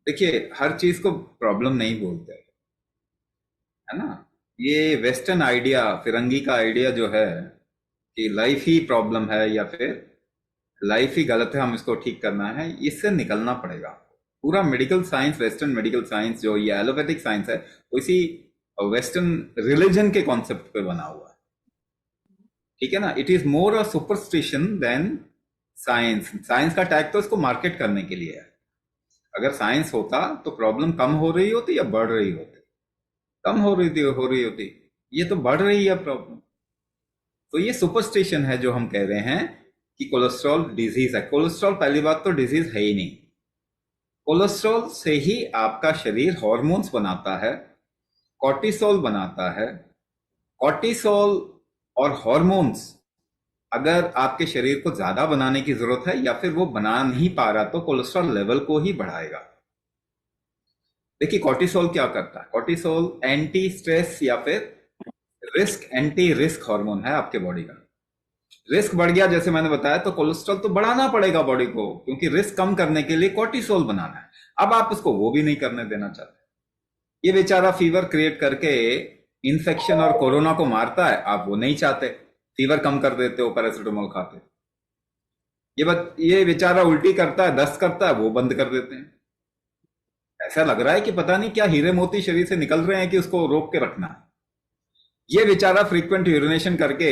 देखिए, हर चीज को प्रॉब्लम नहीं बोलते, है ना। ये वेस्टर्न आइडिया, फिरंगी का आइडिया जो है कि लाइफ ही प्रॉब्लम है या फिर लाइफ ही गलत है, हम इसको ठीक करना है, इससे निकलना पड़ेगा। पूरा medical science, western medical science जो ये एलोपैथिक साइंस है, वो इसी वेस्टर्न रिलीजन के कॉन्सेप्ट पे बना हुआ है। ठीक है ना। It is more a superstition than science. Science का टैग तो इसको मार्केट करने के लिए है। अगर साइंस होता तो प्रॉब्लम कम हो रही होती या बढ़ रही होती? कम हो रही होती। ये तो बढ़ रही है प्रॉब्लम। तो ये सुपरस्टिशन है जो हम कह रहे हैं कि कोलेस्ट्रॉल डिजीज है। कोलेस्ट्रॉल पहली बात तो डिजीज है ही नहीं। कोलेस्ट्रॉल से ही आपका शरीर हॉर्मोन्स बनाता है, कॉर्टिसोल बनाता है। कॉर्टिसोल और हॉर्मोन्स अगर आपके शरीर को ज्यादा बनाने की जरूरत है या फिर वो बना नहीं पा रहा, तो कोलेस्ट्रॉल लेवल को ही बढ़ाएगा। देखिए, कॉर्टिसोल क्या करता है? कॉर्टिसोल एंटी स्ट्रेस या फिर रिस्क, एंटी रिस्क हार्मोन है आपके बॉडी का। रिस्क बढ़ गया जैसे मैंने बताया, तो कोलेस्ट्रॉल तो बढ़ाना पड़ेगा बॉडी को, क्योंकि रिस्क कम करने के लिए कॉर्टिसोल बनाना है। अब आप उसको वो भी नहीं करने देना चाहते। ये बेचारा फीवर क्रिएट करके इन्फेक्शन और कोरोना को मारता है, आप वो नहीं चाहते। फीवर कम कर देते हो पैरासिटामोल खाते। ये बेचारा उल्टी करता है, दस्त करता है, वो बंद कर देते हैं। ऐसा लग रहा है कि पता नहीं क्या हीरे मोती शरीर से निकल रहे हैं कि उसको रोक के रखना है। ये बेचारा फ्रीक्वेंट यूरिनेशन करके,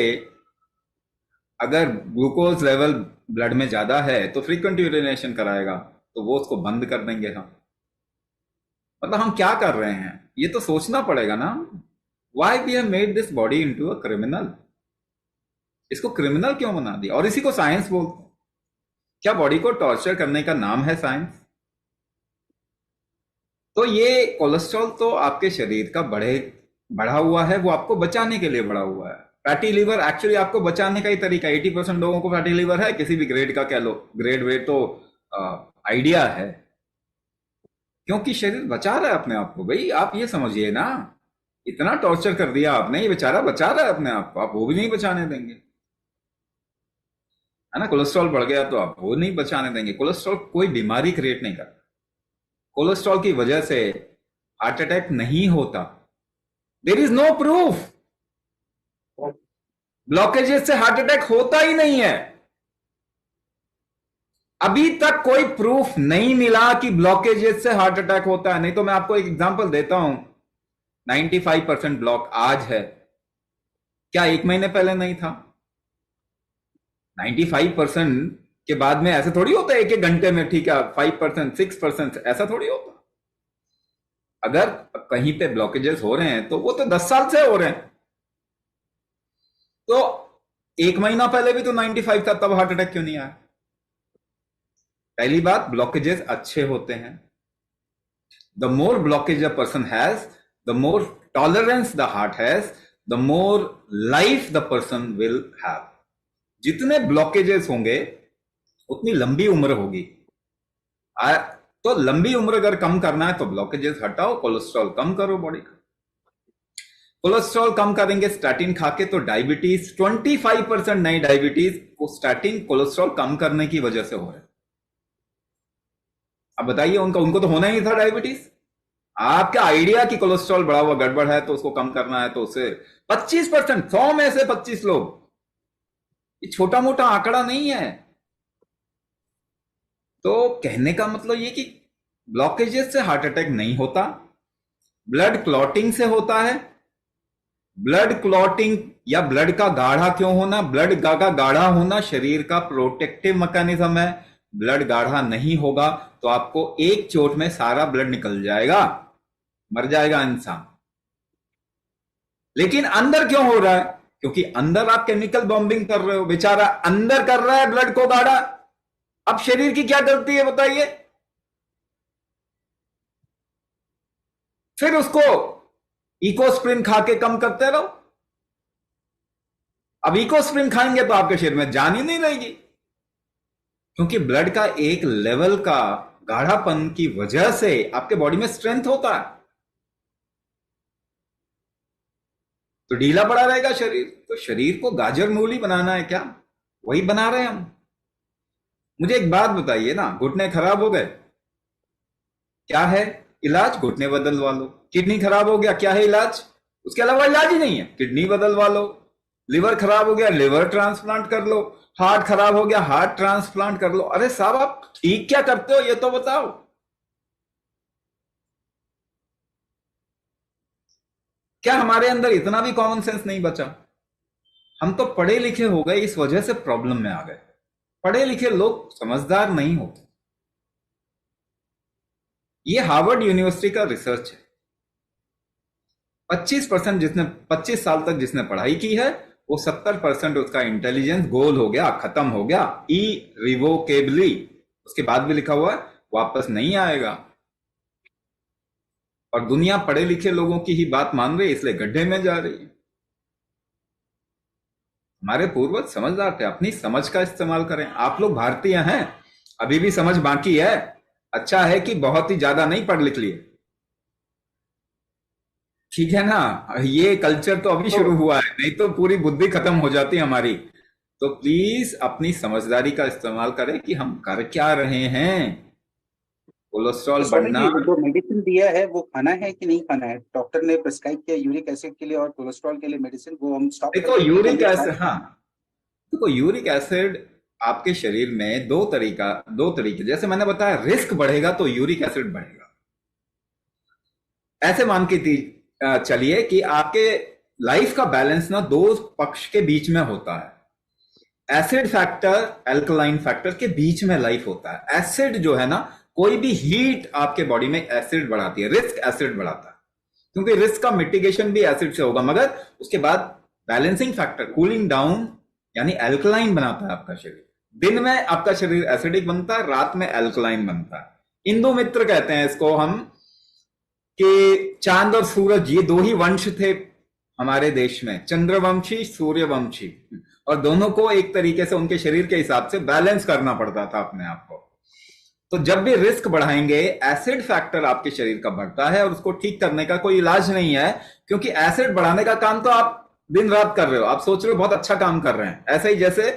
अगर ग्लूकोज लेवल ब्लड में ज्यादा है तो फ्रीक्वेंट यूरिनेशन कराएगा, तो वो उसको बंद कर देंगे हम। मतलब हम क्या कर रहे हैं, ये तो सोचना पड़ेगा ना। Why we have made this body into a criminal? इसको क्रिमिनल क्यों बना दिया, और इसी को साइंस बोलते हैं। क्या बॉडी को टॉर्चर करने का नाम है साइंस? तो ये कोलेस्ट्रॉल तो आपके शरीर का बढ़ा हुआ है, वो आपको बचाने के लिए बढ़ा हुआ है। फैटी लीवर एक्चुअली आपको बचाने का ही तरीका। 80% लोगों को फैटी लीवर है, किसी भी ग्रेड का कह लो, ग्रेड वेट तो आइडिया है। क्योंकि शरीर बचा रहा है अपने आप को। भाई आप ये समझिए ना, इतना टॉर्चर कर दिया आपने, ये बेचारा बचा रहा है अपने आप को, आप वो भी नहीं बचाने देंगे, है ना। कोलेस्ट्रॉल बढ़ गया तो आप वो नहीं बचाने देंगे। कोलेस्ट्रॉल कोई बीमारी क्रिएट नहीं करता। कोलेस्ट्रॉल की वजह से हार्ट अटैक नहीं होता। There is no proof. Blockages से हार्ट अटैक होता ही नहीं है। अभी तक कोई प्रूफ नहीं मिला कि ब्लॉकेजेस से हार्ट अटैक होता है। नहीं तो मैं आपको एक एग्जांपल देता हूं। 95% ब्लॉक आज है, क्या एक महीने पहले नहीं था? 95% के बाद में ऐसे थोड़ी होता है एक एक घंटे में, ठीक है, 5%, 6%, ऐसा थोड़ी होता। अगर कहीं पे ब्लॉकेजेस हो रहे हैं तो वो तो 10 साल से हो रहे हैं। तो एक महीना पहले भी तो 95 था, तब हार्ट अटैक क्यों नहीं आया? पहली बात, ब्लॉकेजेस अच्छे होते हैं। The more blockage a person has, the more tolerance the heart has, the more life the person will have. जितने ब्लॉकेजेस होंगे उतनी लंबी उम्र होगी। आ, तो लंबी उम्र अगर कम करना है तो ब्लॉकेजेस हटाओ, कोलेस्ट्रॉल कम करो बॉडी का। कोलेस्ट्रॉल कम करेंगे स्टैटिन खा के, तो डायबिटीज 25% नई डायबिटीज को स्टैटिन कोलेस्ट्रॉल कम करने की वजह से हो रहे हैं। अब बताइए, उनका उनको तो होना ही नहीं था डायबिटीज। आपका आइडिया कि कोलेस्ट्रॉल बढ़ा हुआ गड़बड़ है तो उसको कम करना है, तो उससे 25%, 100 में से 25 लोग, ये छोटा मोटा आंकड़ा नहीं है। तो कहने का मतलब ये कि ब्लॉकेजेस से हार्ट अटैक नहीं होता, ब्लड क्लॉटिंग से होता है। ब्लड क्लॉटिंग या ब्लड का गाढ़ा क्यों होना? ब्लड का गाढ़ा होना शरीर का प्रोटेक्टिव मैकेनिज्म है। ब्लड गाढ़ा नहीं होगा तो आपको एक चोट में सारा ब्लड निकल जाएगा, मर जाएगा इंसान। लेकिन अंदर क्यों हो रहा है? क्योंकि अंदर आप केमिकल बॉम्बिंग कर रहे हो। बेचारा अंदर कर रहा है ब्लड को गाढ़ा। अब शरीर की क्या गलती है बताइए? फिर उसको इकोस्प्रिन खा के कम करते रहो। अब इकोस्प्रिन खाएंगे तो आपके शरीर में जान ही नहीं रहेगी, क्योंकि ब्लड का एक लेवल का गाढ़ापन की वजह से आपके बॉडी में स्ट्रेंथ होता है। तो ढीला पड़ा रहेगा शरीर। तो शरीर को गाजर मूली बनाना है क्या? वही बना रहे हैं हम। मुझे एक बात बताइए ना, घुटने खराब हो गए, क्या है इलाज? घुटने बदलवा लो। किडनी खराब हो गया, क्या है इलाज? उसके अलावा इलाज ही नहीं है, किडनी बदलवा लो। लिवर खराब हो गया, लिवर ट्रांसप्लांट कर लो। हार्ट खराब हो गया, हार्ट ट्रांसप्लांट कर लो। अरे साहब, आप ठीक क्या करते हो ये तो बताओ। क्या हमारे अंदर इतना भी कॉमन सेंस नहीं बचा? हम तो पढ़े लिखे हो गए, इस वजह से प्रॉब्लम में आ गए। पढ़े लिखे लोग समझदार नहीं होते। ये हार्वर्ड यूनिवर्सिटी का रिसर्च है। 25% जिसने 25 साल तक जिसने पढ़ाई की है, वो 70% उसका इंटेलिजेंस गोल हो गया, खत्म हो गया, ई रिवोकेबली। उसके बाद भी लिखा हुआ है, वापस नहीं आएगा। और दुनिया पढ़े लिखे लोगों की ही बात मान रही है, इसलिए गड्ढे में जा रही है। हमारे पूर्वज समझदार थे, अपनी समझ का इस्तेमाल करें। आप लोग भारतीय हैं, अभी भी समझ बाकी है। अच्छा है कि बहुत ही ज्यादा नहीं पढ़ लिख लिए, ठीक है ना। ये कल्चर तो अभी तो शुरू हुआ है, नहीं तो पूरी बुद्धि खत्म हो जाती हमारी। तो प्लीज अपनी समझदारी का इस्तेमाल करें कि हम कर क्या रहे हैं। तो कोलेस्ट्रॉल स्वामी बढ़ना। जी, जो मेडिसिन दिया है वो खाना है कि नहीं खाना है? डॉक्टर ने प्रिस्क्राइब किया यूरिक एसिड के लिए और कोलेस्ट्रॉल के लिए मेडिसिन, वो हम स्टॉप कर देखो दें कि यूरिक पहले एसिड, स्टार्ट हाँ, करें? देखो यूरिक एसिड आपके शरीर में दो तरीके, जैसे मैंने बताया, रिस्क बढ़ेगा तो यूरिक एसिड बढ़ेगा। ऐसे मान के चलिए कि आपके लाइफ का बैलेंस ना दो पक्ष के बीच में होता है। एसिड फैक्टर, एल्कलाइन फैक्टर के बीच में लाइफ होता है। एसिड जो है ना, कोई भी हीट आपके बॉडी में एसिड बढ़ाती है, रिस्क एसिड बढ़ाता है। क्योंकि रिस्क का मिटिगेशन भी एसिड से होगा, मगर उसके बाद बैलेंसिंग फैक्टर, कूलिंग डाउन, यानी एल्कलाइन बनाता है आपका शरीर। दिन में आपका शरीर एसिडिक बनता है, रात में एल्कलाइन बनता है। इंदु मित्र कहते हैं इसको हम, कि चांद और सूरज ये दो ही वंश थे हमारे देश में, चंद्रवंशी सूर्यवंशी। और दोनों को एक तरीके से उनके शरीर के हिसाब से बैलेंस करना पड़ता था अपने आप को। तो जब भी रिस्क बढ़ाएंगे, एसिड फैक्टर आपके शरीर का बढ़ता है, और उसको ठीक करने का कोई इलाज नहीं है। क्योंकि एसिड बढ़ाने का काम तो आप दिन रात कर रहे हो, आप सोच रहे हो बहुत अच्छा काम कर रहे हैं। ऐसे ही जैसे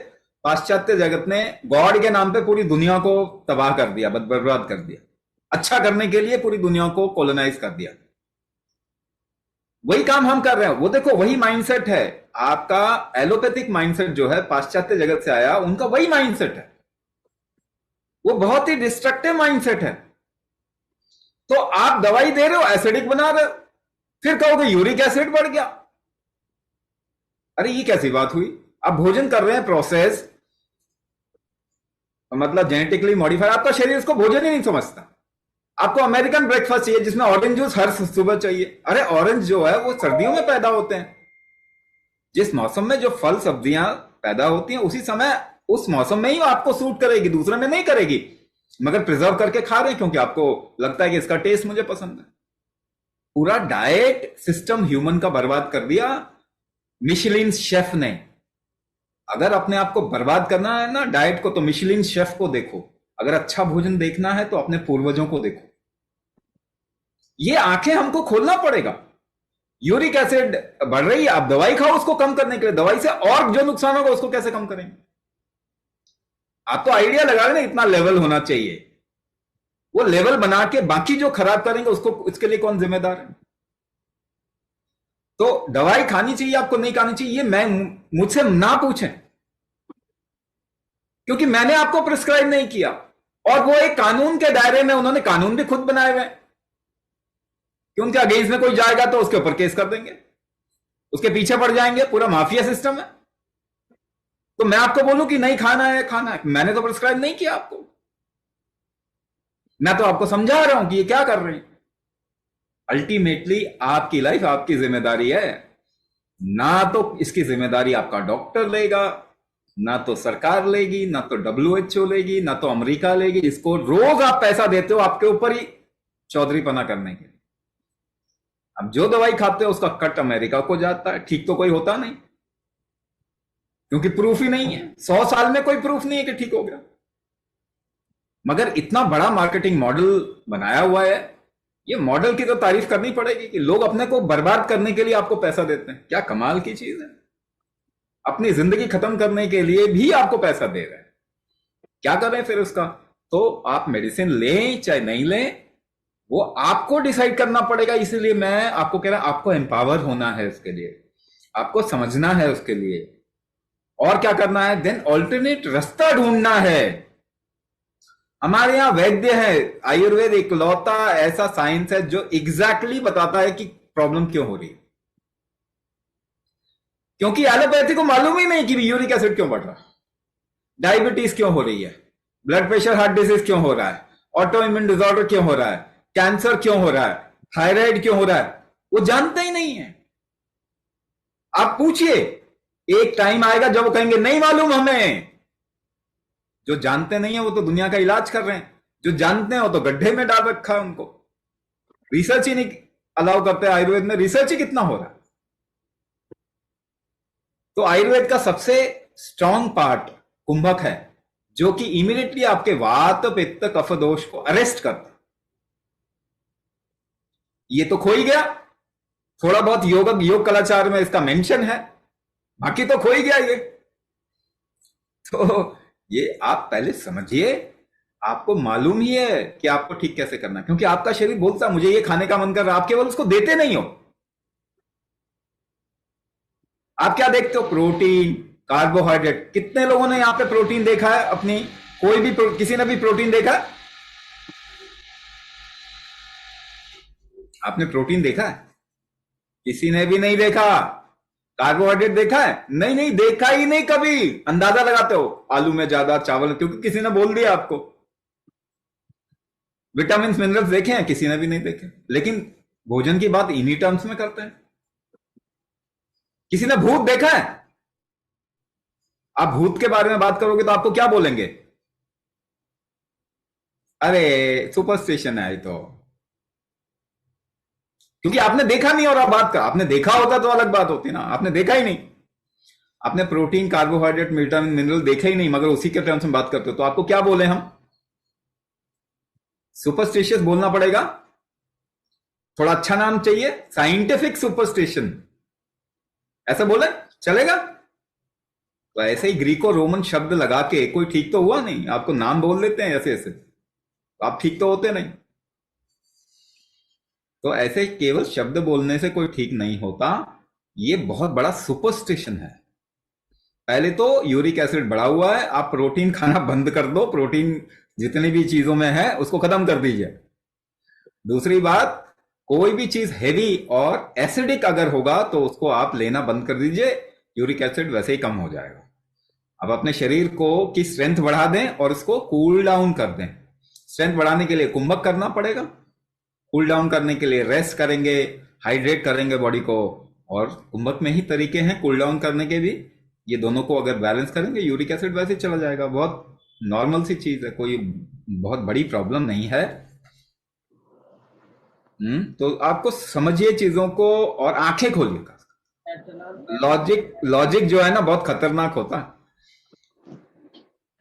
पाश्चात्य जगत ने गॉड के नाम पे पूरी दुनिया को तबाह कर दिया, बर्बाद कर दिया। अच्छा करने के लिए पूरी दुनिया को कॉलोनाइज कर दिया। वही काम हम कर रहे हैं। वो देखो, वही माइंडसेट है आपका। एलोपैथिक माइंडसेट जो है पाश्चात्य जगत से आया, उनका वही माइंडसेट है। वो बहुत ही डिस्ट्रक्टिव माइंडसेट है। तो आप दवाई दे रहे हो, एसिडिक बना रहे हो, फिर कहोगे यूरिक एसिड बढ़ गया। अरे ये कैसी बात हुई? आप भोजन कर रहे हैं प्रोसेस, मतलब जेनेटिकली मॉडिफाइड, आपका शरीर उसको भोजन ही नहीं समझता। आपको अमेरिकन ब्रेकफास्ट चाहिए जिसमें ऑरेंज जूस हर सुबह चाहिए। अरे ऑरेंज जो है वो सर्दियों में पैदा होते हैं। जिस मौसम में जो फल सब्जियां पैदा होती हैं, उसी समय उस मौसम में ही वो आपको सूट करेगी, दूसरे में नहीं करेगी। मगर प्रिजर्व करके खा रहे हैं क्योंकि आपको लगता है कि इसका टेस्ट मुझे पसंद है। पूरा डाइट सिस्टम ह्यूमन का बर्बाद कर दिया मिशलिन शेफ ने। अगर अपने आप को बर्बाद करना है ना डाइट को, तो मिशलिन शेफ को देखो। अगर अच्छा भोजन देखना है तो अपने पूर्वजों को देखो। ये आंखें हमको खोलना पड़ेगा। यूरिक एसिड बढ़ रही है, आप दवाई खाओ उसको कम करने के लिए, दवाई से और जो नुकसान होगा उसको कैसे कम करेंगे? आप तो आइडिया लगा रहे ना इतना लेवल होना चाहिए। वो लेवल बना के बाकी जो खराब करेंगे उसको, इसके लिए कौन जिम्मेदार है? तो दवाई खानी चाहिए आपको, नहीं खानी चाहिए, ये मैं मुझसे ना पूछें, क्योंकि मैंने आपको प्रिस्क्राइब नहीं किया। और वो एक कानून के दायरे में, उन्होंने कानून भी खुद बनाए हुए हैं कि उनके अगेंस्ट में कोई जाएगा तो उसके ऊपर केस कर देंगे, उसके पीछे पड़ जाएंगे। पूरा माफिया सिस्टम है। तो मैं आपको बोलूं कि नहीं खाना है, खाना है, मैंने तो प्रिस्क्राइब नहीं किया आपको। मैं तो आपको समझा रहा हूं कि ये क्या कर रहे हैं। अल्टीमेटली आपकी लाइफ आपकी जिम्मेदारी है। ना तो इसकी जिम्मेदारी आपका डॉक्टर लेगा, ना तो सरकार लेगी, ना तो WHO लेगी, ना तो अमेरिका लेगी। इसको रोज आप पैसा देते हो आपके ऊपर ही चौधरी पना करने के लिए। अब जो दवाई खाते हो उसका कट अमेरिका को जाता है, ठीक तो कोई होता नहीं, क्योंकि प्रूफ ही नहीं है। 100 साल में कोई प्रूफ नहीं है कि ठीक हो गया। मगर इतना बड़ा मार्केटिंग मॉडल बनाया हुआ है। ये मॉडल की तो तारीफ करनी पड़ेगी कि लोग अपने को बर्बाद करने के लिए आपको पैसा देते हैं। क्या कमाल की चीज है। अपनी जिंदगी खत्म करने के लिए भी आपको पैसा दे रहे हैं। क्या करें फिर उसका? तो आप मेडिसिन लें चाहे नहीं लें, वो आपको डिसाइड करना पड़ेगा। इसीलिए मैं आपको कह रहा हूं, आपको एम्पावर होना है उसके लिए, आपको समझना है उसके लिए, और क्या करना है, देन ऑल्टरनेट रास्ता ढूंढना है। हमारे यहाँ वैद्य है, आयुर्वेद इकलौता ऐसा साइंस है जो एग्जैक्टली बताता है कि प्रॉब्लम क्यों हो रही है। क्योंकि एलोपैथी को मालूम ही नहीं कि यूरिक एसिड क्यों बढ़ रहा है, डायबिटीज क्यों हो रही है, ब्लड प्रेशर हार्ट डिजीज क्यों हो रहा है, ऑटो इम्यून डिसऑर्डर क्यों हो रहा है, कैंसर क्यों हो रहा है, थायराइड क्यों हो रहा है, वो जानते ही नहीं है। आप पूछिए, एक टाइम आएगा जब वो कहेंगे नहीं मालूम हमें। जो जानते नहीं है वो तो दुनिया का इलाज कर रहे हैं, जो जानते हैं वो तो गड्ढे में डाल रखा है उनको। रिसर्च ही नहीं अलाउ करते। आयुर्वेद में रिसर्च ही कितना हो रहा है। तो आयुर्वेद का सबसे स्ट्रॉन्ग पार्ट कुंभक है, जो कि इमीडिएटली आपके वात पित्त कफ दोष को अरेस्ट करता है। ये तो खो ही गया। थोड़ा बहुत योग कलाचार में इसका मेंशन है, बाकी तो खो ही गया ये। तो ये आप पहले समझिए, आपको मालूम ही है कि आपको ठीक कैसे करना है, क्योंकि आपका शरीर बोलता है मुझे ये खाने का मन कर रहा है, आप केवल उसको देते नहीं हो। आप क्या देखते हो, प्रोटीन कार्बोहाइड्रेट। कितने लोगों ने यहां पे प्रोटीन देखा है अपनी, कोई भी किसी ने भी प्रोटीन देखा है? आपने प्रोटीन देखा है? किसी ने भी नहीं देखा। कार्बोहाइड्रेट देखा है? नहीं नहीं देखा ही नहीं कभी। अंदाजा लगाते हो आलू में ज्यादा, चावल, क्योंकि किसी ने बोल दिया आपको। विटामिन मिनरल्स देखे हैं? किसी ने भी नहीं देखे। लेकिन भोजन की बात इन्हीं टर्म्स में करते हैं। किसी ने भूत देखा है? आप भूत के बारे में बात करोगे तो आपको क्या बोलेंगे? अरे सुपरस्टिशन है ये तो, क्योंकि आपने देखा नहीं और आप बात कर। आपने देखा होता तो अलग बात होती ना, आपने देखा ही नहीं। आपने प्रोटीन कार्बोहाइड्रेट विटामिन मिनरल देखा ही नहीं, मगर उसी के टर्म्स में बात करते हो, तो आपको क्या बोले हम? सुपरस्टिशियस बोलना पड़ेगा। थोड़ा अच्छा नाम चाहिए, साइंटिफिक सुपरस्टिशन, ऐसा बोले चलेगा? तो ऐसे ही ग्रीको रोमन शब्द लगा के कोई ठीक तो हुआ नहीं। आपको नाम बोल देते हैं ऐसे ऐसे, तो आप ठीक तो होते नहीं। तो ऐसे केवल शब्द बोलने से कोई ठीक नहीं होता। ये बहुत बड़ा सुपरस्टिशन है। पहले तो यूरिक एसिड बढ़ा हुआ है, आप प्रोटीन खाना बंद कर दो। प्रोटीन जितनी भी चीजों में है उसको खत्म कर दीजिए। दूसरी बात, कोई भी चीज हैवी और एसिडिक अगर होगा तो उसको आप लेना बंद कर दीजिए, यूरिक एसिड वैसे ही कम हो जाएगा। अब अपने शरीर को की स्ट्रेंथ बढ़ा दें और इसको कूल डाउन कर दें। स्ट्रेंथ बढ़ाने के लिए कुंभक करना पड़ेगा, कूल डाउन करने के लिए रेस्ट करेंगे, हाइड्रेट करेंगे बॉडी को। और कुंभक में ही तरीके हैं कूल डाउन करने के भी। ये दोनों को अगर बैलेंस करेंगे यूरिक एसिड वैसे चला जाएगा। बहुत नॉर्मल सी चीज है, कोई बहुत बड़ी प्रॉब्लम नहीं है। तो आपको समझिए चीजों को और आंखें खोलिएगा। लॉजिक लॉजिक जो है ना बहुत खतरनाक होता है।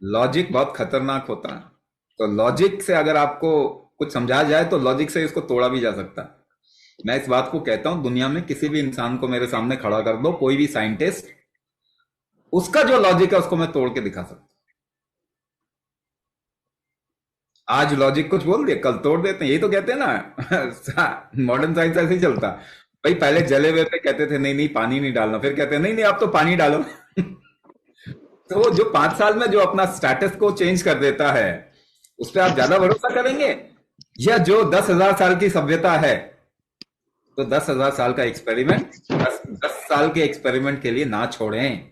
लॉजिक बहुत खतरनाक होता है। तो लॉजिक से अगर आपको कुछ समझा जाए तो लॉजिक से इसको तोड़ा भी जा सकता है। मैं इस बात को कहता हूं, दुनिया में किसी भी इंसान को मेरे सामने खड़ा कर दो, कोई भी साइंटिस्ट, उसका जो लॉजिक है उसको मैं तोड़ के दिखा सकता हूं। आज लॉजिक कुछ बोल दिया, कल तोड़ देते हैं। यही तो कहते हैं ना मॉडर्न साइंस ऐसे ही चलता। भाई पहले जले हुए पे कहते थे नहीं नहीं पानी नहीं डालना, फिर कहते हैं नहीं नहीं आप तो पानी डालो तो जो 5 साल में जो अपना स्टेटस को चेंज कर देता है, उस पर आप ज्यादा भरोसा करेंगे? या जो 10,000 साल की सभ्यता है, तो 10,000 साल का एक्सपेरिमेंट 10 साल के एक्सपेरिमेंट के लिए ना छोड़ें।